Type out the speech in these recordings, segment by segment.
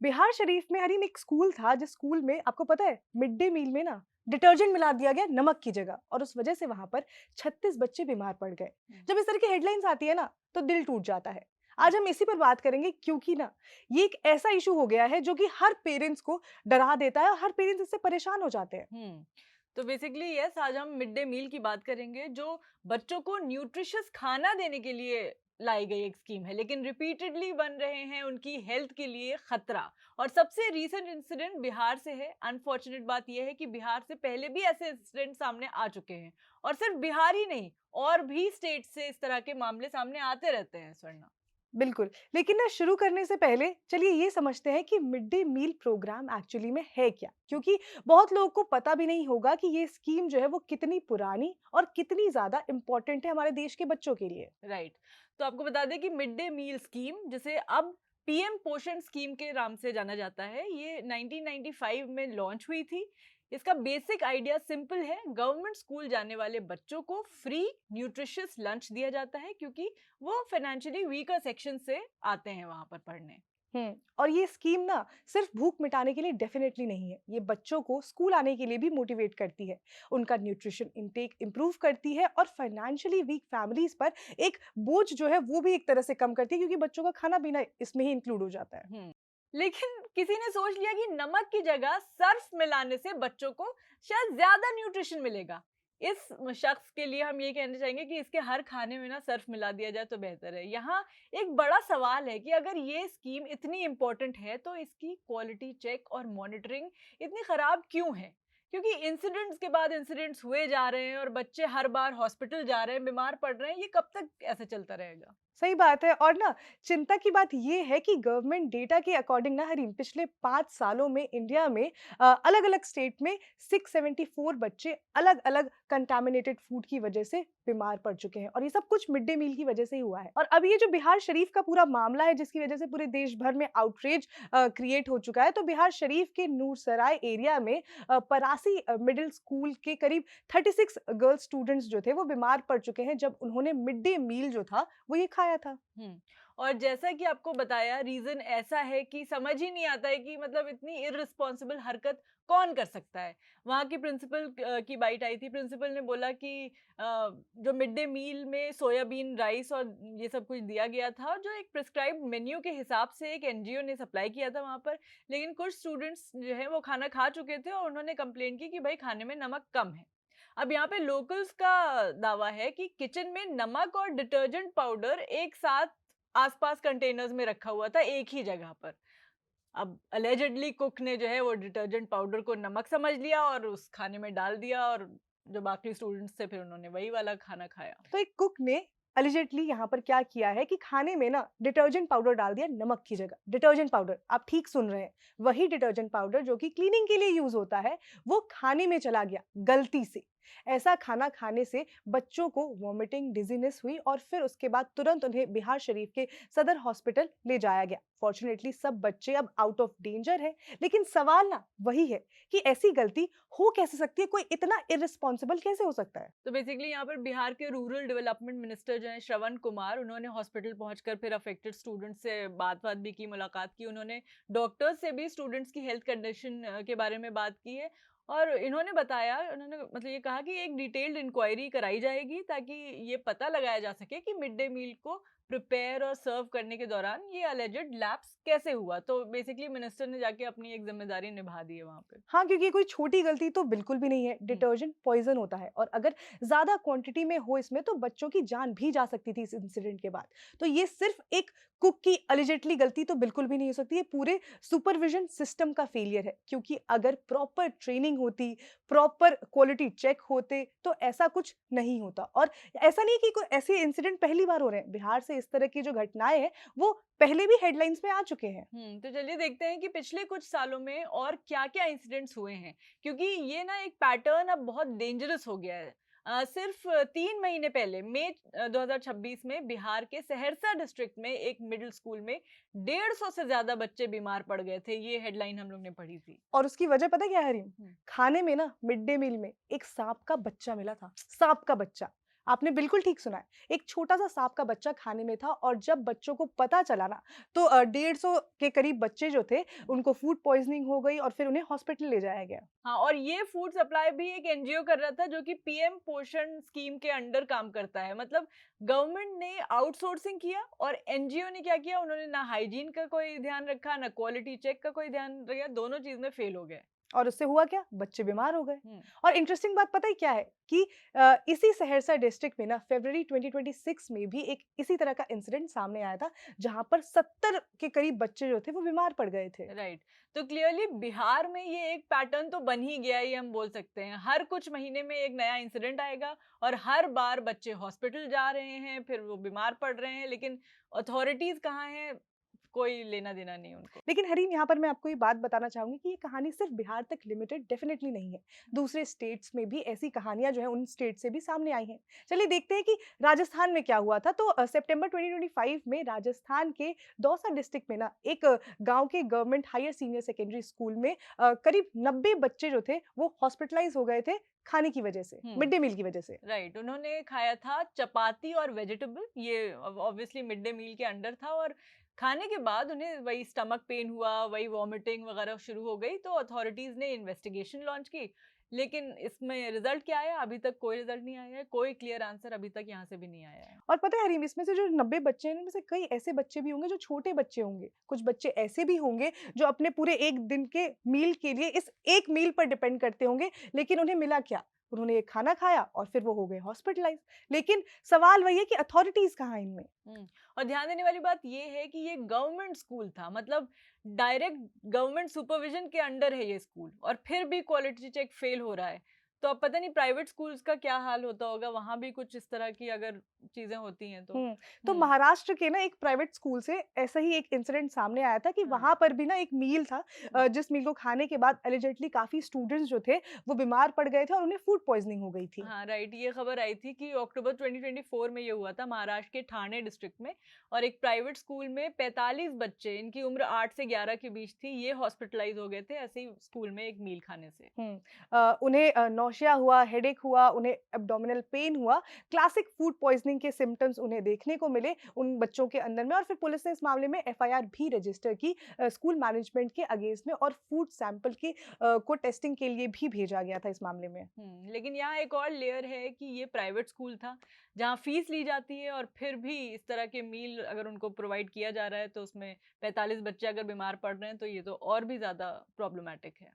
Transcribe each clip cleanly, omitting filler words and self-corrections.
बिहार शरीफ में हरीम एक स्कूल था, जिस स्कूल में आपको पता है मिड डे मील में ना डिटर्जेंट मिला दिया गया नमक की जगह, और उस वजह से वहां पर 36 बच्चे बीमार पड़ गए। हुँ, जब इस तरह की हेडलाइंस आती है ना, तो दिल टूट जाता है। हुँ, आज हम इसी पर बात करेंगे, क्योंकि ना ये एक ऐसा इशू हो गया है जो कि हर पेरेंट्स को डरा देता है और हर पेरेंट्स इससे परेशान हो जाते हैं। हुँ। तो बेसिकली यस, आज हम मिड डे मील की बात करेंगे, जो बच्चों को न्यूट्रिशियस खाना देने के लिए लाई गई एक स्कीम है, लेकिन रिपीटेडली बन रहे हैं उनकी हेल्थ के लिए खतरा। और सबसे रीसेंट इंसिडेंट बिहार से है। अनफॉर्चुनेट बात ये है कि बिहार से पहले भी ऐसे इंसिडेंट सामने आ चुके हैं, और सिर्फ बिहार ही नहीं, और भी स्टेट से इस तरह के मामले सामने आते रहते हैं, स्वर्णा। बिल्कुल, लेकिन ना शुरू करने से पहले चलिए ये समझते हैं कि mid day meal programme actually में है क्या? क्योंकि बहुत लोगों को पता भी नहीं होगा कि ये स्कीम जो है वो कितनी पुरानी और कितनी ज़्यादा इम्पोर्टेंट है हमारे देश के बच्चों के लिए। राइट। तो आपको बता दें कि मिड डे मील स्कीम, जिसे अब पीएम पोषण स्कीम के नाम से जाना जाता है, ये 1995 में लॉन्च हुई थी। इसका बेसिक आइडिया सिंपल है। गवर्नमेंट स्कूल जाने वाले बच्चों को फ्री न्यूट्रिशियस लंच दिया जाता है, क्योंकि वो फाइनेंशियली वीकर सेक्शन से आते हैं वहां पर पढ़ने। और ये स्कीम ना सिर्फ भूख मिटाने के लिए डेफिनेटली नहीं है, ये बच्चों को स्कूल आने के लिए भी मोटिवेट करती है, उनका न्यूट्रिशन इनटेक इम्प्रूव करती है और फाइनेंशियली वीक फैमिलीज पर एक बोझ जो है वो भी एक तरह से कम करती है, क्योंकि बच्चों का खाना पीना इसमें ही इंक्लूड हो जाता है। लेकिन किसी ने सोच लिया कि नमक की जगह सर्फ मिलाने से बच्चों को शायद ज्यादा न्यूट्रिशन मिलेगा। इस शख्स के लिए हम ये कहना चाहेंगे कि इसके हर खाने में ना सर्फ मिला दिया जाए तो बेहतर है। यहाँ एक बड़ा सवाल है कि अगर ये स्कीम इतनी इंपॉर्टेंट है, तो इसकी क्वालिटी चेक और मॉनिटरिंग इतनी खराब क्यों है? क्योंकि इंसिडेंट्स के बाद इंसिडेंट्स हुए जा रहे हैं, और बच्चे हर बार हॉस्पिटल जा रहे हैं, बीमार पड़ रहे हैं। ये कब तक ऐसे चलता रहेगा? सही बात है। और ना चिंता की बात ये है कि गवर्नमेंट डेटा के अकॉर्डिंग ना हरीम पिछले 5 सालों में इंडिया में अलग अलग स्टेट में 674 बच्चे अलग अलग कंटामिनेटेड फूड की वजह से बीमार पड़ चुके हैं, और ये सब कुछ मिड डे मील की वजह से ही हुआ है। और अब ये जो बिहार शरीफ का पूरा मामला है, जिसकी वजह से पूरे देश भर में आउटरीच क्रिएट हो चुका है, तो बिहार शरीफ के नूरसराय एरिया में परासी मिडिल स्कूल के करीब 36 गर्ल स्टूडेंट्स जो थे वो बीमार पड़ चुके हैं, जब उन्होंने मिड डे मील जो था वो ये खाया था। हुँ। और जैसा कि आपको बताया, रीज़न ऐसा है कि समझ ही नहीं आता है कि मतलब इतनी इर्रेस्पॉन्सिबल हरकत कौन कर सकता है। वहाँ की प्रिंसिपल की बाइट आई थी। प्रिंसिपल ने बोला कि जो मिड डे मील में सोयाबीन राइस और ये सब कुछ दिया गया था, जो एक प्रिस्क्राइब्ड मेन्यू के हिसाब से एक एनजीओ ने सप्लाई किया था वहाँ पर। लेकिन कुछ स्टूडेंट्स जो हैं वो खाना खा चुके थे, और उन्होंने कंप्लेंट की कि भाई खाने में नमक कम है। अब यहाँ पे लोकल्स का दावा है कि किचन में नमक और डिटर्जेंट पाउडर एक साथ आसपास कंटेनर्स में रखा हुआ था, एक ही जगह पर। अब अलेजेडली कुक ने जो है वो डिटर्जेंट पाउडर को नमक समझ लिया और उस खाने में डाल दिया, और जो बाकी स्टूडेंट्स थे फिर उन्होंने वही वाला खाना खाया। तो एक कुक ने अलिजेटली यहाँ पर क्या किया है कि खाने में ना डिटर्जेंट पाउडर डाल दिया नमक की जगह। डिटर्जेंट पाउडर, आप ठीक सुन रहे हैं, वही डिटर्जेंट पाउडर जो कि क्लीनिंग के लिए यूज होता है, वो खाने में चला गया गलती से। ऐसा खाना खाने से बच्चों को वॉमिटिंग, डिजीनेस हुई, और फिर उसके बाद तुरंत उन्हें बिहार शरीफ के सदर हॉस्पिटल ले जाया गया। फॉर्चुनेटली सब बच्चे अब आउट ऑफ डेंजर है, लेकिन सवाल ना वही है कि ऐसी गलती हो कैसे सकती है, कोई इतना इररिस्पॉन्सिबल कैसे हो सकता है। तो बेसिकली यहाँ पर बिहार के रूरल डेवलपमेंट मिनिस्टर जो हैं श्रवण कुमार, उन्होंने हॉस्पिटल पहुंचकर फिर अफेक्टेड स्टूडेंट्स से बात भी की, मुलाकात की। उन्होंने डॉक्टर्स से भी स्टूडेंट्स की हेल्थ कंडीशन के बारे में बात की है। और इन्होंने बताया, उन्होंने मतलब ये कहा कि एक डिटेल्ड इंक्वायरी कराई जाएगी, ताकि ये पता लगाया जा सके कि मिड डे मील को प्रिपेयर और सर्व करने के दौरान ये अलेजेड लैप्स कैसे हुआ। तो बेसिकली मिनिस्टर ने जाके अपनी एक जिम्मेदारी निभा दी है वहां पे। हाँ, क्योंकि ये कोई छोटी गलती तो बिल्कुल भी नहीं है। हम्म। डिटर्जेंट पॉइज़न होता है, और अगर ज़्यादा क्वांटिटी में हो इसमें, तो बच्चों की जान भी जा सकती थी इस इंसिडेंट के बाद। तो ये सिर्फ़ एक कुक की अलिजेटली गलती तो बिल्कुल भी नहीं हो सकती, ये पूरे सुपरविज़न सिस्टम का फेलियर है। क्योंकि अगर प्रॉपर ट्रेनिंग होती, प्रॉपर क्वालिटी चेक होते, तो ऐसा कुछ नहीं होता। और ऐसा नहीं कि कोई ऐसे इंसिडेंट पहली बार हो रहे हैं। बिहार से इस तरह की जो घटनाएँ हैं, वो पहले भी हेडलाइन्स में आ चुके हैं। तो चलिए देखते हैं कि पिछले कुछ सालों में और क्या-क्या इंसिडेंट्स हुए हैं, क्योंकि ये ना एक पैटर्न अब बहुत डेंजरस हो गया है। सिर्फ 3 महीने पहले मई 2026 में बिहार के सहरसा डिस्ट्रिक्ट में एक मिडिल स्कूल में 150 से ज्यादा बच्चे बीमार पड़ गए थे। ये हेडलाइन हम लोग ने पढ़ी थी। और उसकी वजह पता है क्या है हरीम? हुँ, खाने में ना मिड डे मील में एक साँप का बच्चा मिला था, साँप का बच्चा। आपने बिल्कुल ठीक सुना है। एक छोटा-सा सांप का बच्चा खाने में था और जब बच्चों को पता चला ना, तो 150 के करीब बच्चे जो थे, उनको फूड पॉइज़निंग हो गई और फिर उन्हें हॉस्पिटल ले जाया गया। हाँ, और ये फूड सप्लाई भी एक एनजीओ कर रहा था जो कि पीएम पोषण स्कीम के अंडर काम करता है। मतलब गवर्नमेंट ने आउटसोर्सिंग किया और एनजीओ ने क्या किया, उन्होंने ना हाइजीन का कोई ध्यान रखा, ना क्वालिटी चेक का कोई ध्यान रखा, दोनों चीज में फेल हो गए। और उससे हुआ क्या? बच्चे बीमार हो गए। हम्म। और इंटरेस्टिंग बात पता है क्या है? कि इसी सहरसा डिस्ट्रिक्ट में ना फरवरी 2026 में भी एक इसी तरह का इंसिडेंट सामने आया था, जहाँ पर 70 के करीब बच्चे जो थे वो बीमार पड़ गए थे। राइट। तो क्लियरली बिहार में ये एक पैटर्न तो बन ही गया है, ये हम बोल सकते हैं। हर कुछ महीने में एक नया इंसिडेंट आएगा और हर बार बच्चे हॉस्पिटल जा रहे हैं, फिर वो बीमार पड़ रहे हैं, लेकिन अथॉरिटीज कहाँ हैं, कोई लेना देना नहीं उनको। लेकिन हरीम, यहाँ पर मैं आपको ये बात बताना चाहूँगी कि ये कहानी सिर्फ़ बिहार तक लिमिटेड डेफ़िनिटली नहीं है। दूसरे स्टेट्स में भी ऐसी कहानियाँ जो हैं उन स्टेट से भी सामने आई हैं। चलिए देखते हैं कि राजस्थान में क्या हुआ था। तो सितंबर 2025 में राजस्थान के दौसा डिस्ट्रिक्ट में ना एक गाँव के government higher senior secondary school में करीब 90 बच्चे जो थे वो हॉस्पिटलाइज़ हो गए थे खाने की वज़ह से, मिड हम्म। डे मील की वज़ह से। राइट, उन्होंने खाया था चपाती और वेजिटेबल, ये ऑब्वियसली मिड डे मील के अंडर था, और खाने के बाद उन्हें वही स्टमक पेन हुआ, वही वॉमिटिंग वगैरह शुरू हो गई। तो अथॉरिटीज ने इन्वेस्टिगेशन लॉन्च की, लेकिन इसमें रिजल्ट क्या आया? अभी तक कोई रिजल्ट नहीं आया है, कोई क्लियर आंसर अभी तक यहाँ से भी नहीं आया है। और पता है हरीम, इसमें से जो 90 बच्चे हैं, इनमें से कई ऐसे बच्चे भी होंगे जो छोटे बच्चे होंगे। कुछ बच्चे ऐसे भी होंगे जो अपने पूरे 1 दिन के मील के लिए इस एक मील पर डिपेंड करते होंगे, लेकिन उन्हें मिला क्या? उन्होंने एक खाना खाया और फिर वो हो गए हॉस्पिटलाइज़। लेकिन सवाल वही है कि अथॉरिटीज़ कहाँ हैं इनमें? हम्म। और ध्यान देने वाली बात ये है कि ये गवर्नमेंट स्कूल था, मतलब डायरेक्ट गवर्नमेंट सुपरविजन के अंडर है ये स्कूल, और फिर भी क्वालिटी चेक फेल हो रहा है। तो अब पता नहीं प्राइवेट स्कूल्स का क्या हाल होता होगा, वहां भी कुछ इस तरह की अगर चीजें होती हैं तो। तो हम्म। महाराष्ट्र के ना एक प्राइवेट स्कूल से ऐसा ही एक इंसिडेंट सामने आया था कि हाँ। वहाँ पर भी ना एक मील था, जिस मील को खाने के बाद एलिजेडली काफ़ी स्टूडेंट्स जो थे, वो बीमार पड़ गए थे और उन्हें फूड पॉइज़निंग हो गई थी। हाँ, राइट, ये खबर आई थी कि अक्टूबर 2024 में ये हुआ था महाराष्ट्र के ठाणे डिस्ट्रिक्ट में। और एक प्राइवेट स्कूल में 45 बच्चे, इनकी उम्र 8 से 11 के बीच थी, ये हॉस्पिटलाइज हो गए थे ऐसे ही स्कूल में एक मील खाने से। उन्हें नौशिया हुआ, हेडेक हुआ, उन्हें एब्डोमिनल पेन हुआ, क्लासिक फूड पॉइज़निंग के सिम्पटम्स उन्हें देखने को मिले उन बच्चों के अंदर में, और फिर पुलिस ने इस मामले में एफआईआर भी रजिस्टर की स्कूल मैनेजमेंट के अगेंस्ट में, और फूड सैंपल की को टेस्टिंग के लिए भी भेजा गया था इस मामले में। लेकिन यहाँ एक और लेयर है कि ये प्राइवेट स्कूल था जहाँ फीस ली जाती है, और फिर भी इस तरह के मील अगर उनको प्रोवाइड किया जा रहा है तो उसमें 45 बच्चे अगर बीमार पड़ रहे हैं, तो ये तो और भी ज्यादा प्रॉब्लमैटिक है।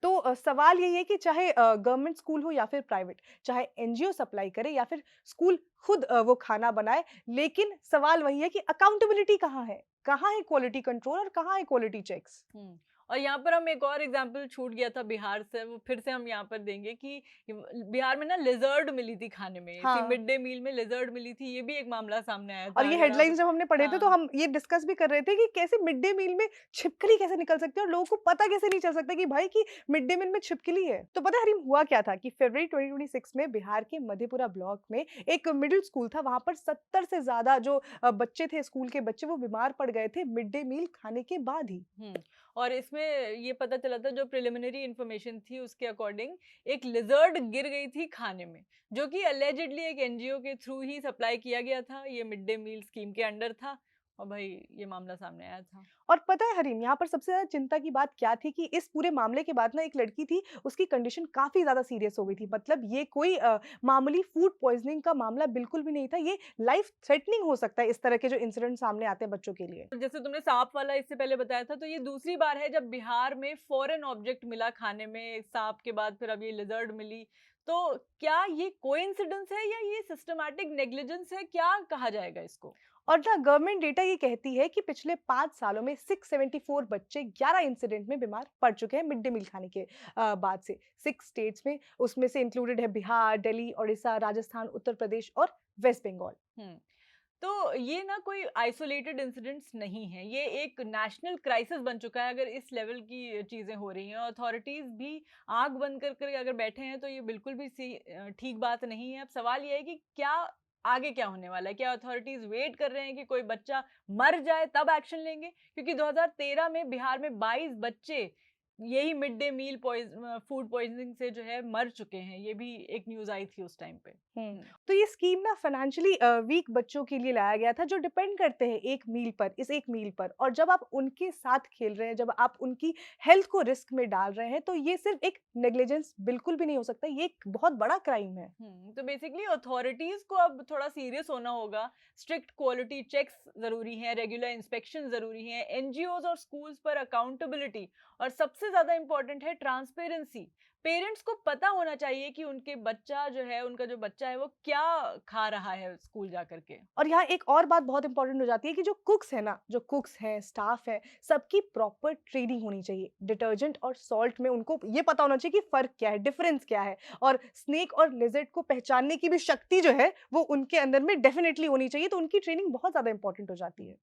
तो सवाल यही है कि चाहे गवर्नमेंट स्कूल हो या फिर प्राइवेट, चाहे एनजीओ सप्लाई करे या फिर स्कूल खुद वो खाना बनाए, लेकिन सवाल वही है कि अकाउंटेबिलिटी कहाँ है? कहाँ है क्वालिटी कंट्रोल और कहाँ है क्वालिटी चेक्स? हम्म। और यहाँ पर हम एक और एग्जांपल छूट गया था बिहार से, वो फिर से हम यहाँ पर देंगे कि बिहार में ना लिजर्ड मिली थी खाने में, इसी हाँ। मिड डे मील में लिजर्ड मिली थी। ये भी एक मामला सामने आया और था, ये अगर आप। हेडलाइंस जब हमने पढ़े थे तो हाँ। हम ये डिस्कस भी कर रहे थे कि कैसे मिड डे मील में छिपकली कैसे निकल सकती है और लोगों को पता कैसे नहीं चल सकता कि भाई कि मिड डे मील में छिपकली है। तो पता है हरीम, हुआ क्या था कि फरवरी 2026 में बिहार के मधेपुरा ब्लॉक में एक मिडिल स्कूल था, वहां पर 70 से ज्यादा जो बच्चे थे, स्कूल के बच्चे, वो बीमार पड़ गए थे मिड डे मील खाने के बाद ही। और इसमें ये पता चला था, जो प्रिलिमिनरी इंफॉर्मेशन थी उसके अकॉर्डिंग, एक लिजर्ड गिर गई थी खाने में, जो कि अलेजिडली एक एनजीओ के थ्रू ही सप्लाई किया गया था, ये मिड डे मील स्कीम के अंडर था। और भाई ये मामला सामने आया था। और पता है हरीम, यहाँ पर सबसे ज़्यादा चिंता की बात क्या थी कि इस पूरे मामले के बाद ना एक लड़की थी, उसकी कंडीशन काफ़ी ज़्यादा सीरियस हो गई थी। मतलब ये कोई मामूली फूड पॉइज़निंग का मामला बिल्कुल भी नहीं था, ये लाइफ थ्रेटनिंग हो सकता है इस तरह के जो इंसिडेंट सामने आते हैं बच्चों के लिए। तो जैसे तुमने सांप वाला इससे पहले बताया था, तो ये दूसरी बार है जब बिहार में फॉरेन ऑब्जेक्ट मिला खाने में, सांप के बाद फिर अब ये लिजर्ड मिली। तो क्या ये कोइंसिडेंस है या ये सिस्टमैटिक नेग्लिजेंस है, क्या कहा जाएगा इसको? और ना गवर्नमेंट डेटा ये कहती है कि पिछले 5 सालों में 674 बच्चे 11 इंसिडेंट में बीमार पड़ चुके हैं मिड डे मील खाने के बाद से। 6 स्टेट्स में, उसमें से इंक्लूडेड है बिहार, दिल्ली, ओडिशा, राजस्थान, उत्तर प्रदेश और वेस्ट बंगाल। हम्म। तो ये ना कोई आइसोलेटेड इंसिडेंट्स नहीं है, ये एक नेशनल क्राइसिस बन चुका है अगर इस लेवल की चीजें हो रही हैं। अथॉरिटीज भी आंख बंद कर अगर बैठे हैं तो ये बिल्कुल भी ठीक बात नहीं है। अब सवाल ये है कि क्या आगे क्या होने वाला है? क्या अथॉरिटीज वेट कर रहे हैं कि कोई बच्चा मर जाए तब एक्शन लेंगे? क्योंकि 2013 में बिहार में 22 बच्चे यही mid day meal food poisoning से जो है मर चुके हैं। ये भी एक न्यूज़ आई थी उस टाइम पे। तो ये स्कीम ना फाइनेंशियली वीक बच्चों के लिए लाया गया था जो डिपेंड करते हैं एक मील पर, और जब आप उनके साथ खेल रहे हैं, जब आप उनकी हेल्थ को रिस्क में डाल रहे हैं, तो ये सिर्फ एक नेग्लिजेंस बिल्कुल भी नहीं हो सकता, ये एक बहुत बड़ा क्राइम है। तो बेसिकली अथॉरिटीज को अब थोड़ा सीरियस होना होगा। स्ट्रिक्ट क्वालिटी चेक्स जरूरी हैं, रेगुलर इंस्पेक्शन जरूरी हैं, एनजीओज और स्कूल्स पर अकाउंटेबिलिटी, और सबसे ज्यादा इंपॉर्टेंट है ट्रांसपेरेंसी। पेरेंट्स को पता होना चाहिए कि उनका जो बच्चा है वो क्या खा रहा है स्कूल जा करके। और यहाँ एक और बात बहुत इंपॉर्टेंट हो जाती है कि जो कुक्स हैं, स्टाफ है, सबकी प्रॉपर ट्रेनिंग होनी चाहिए। डिटर्जेंट और सॉल्ट में उनको ये पता होना चाहिए कि फ़र्क क्या है, डिफरेंस क्या है, और स्नेक और लिज़र्ड को पहचानने की भी शक्ति जो है, वो उनके अंदर में डेफ़िनिटली होनी चाहिए, तो उनकी ट्रेनिंग बहुत ज़्यादा इंपॉर्टेंट हो जाती है।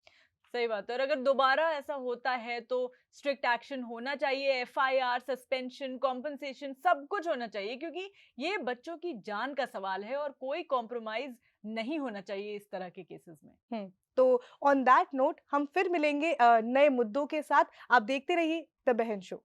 सही बात है। और अगर दोबारा ऐसा होता है तो स्ट्रिक्ट एक्शन होना चाहिए, एफआईआर, सस्पेंशन, कॉम्पेंसेशन, सब कुछ होना चाहिए, क्योंकि ये बच्चों की जान का सवाल है और कोई कॉम्प्रोमाइज नहीं होना चाहिए इस तरह के केसेस में। तो ऑन दैट नोट हम फिर मिलेंगे नए मुद्दों के साथ। आप देखते रहिए द बहन शो।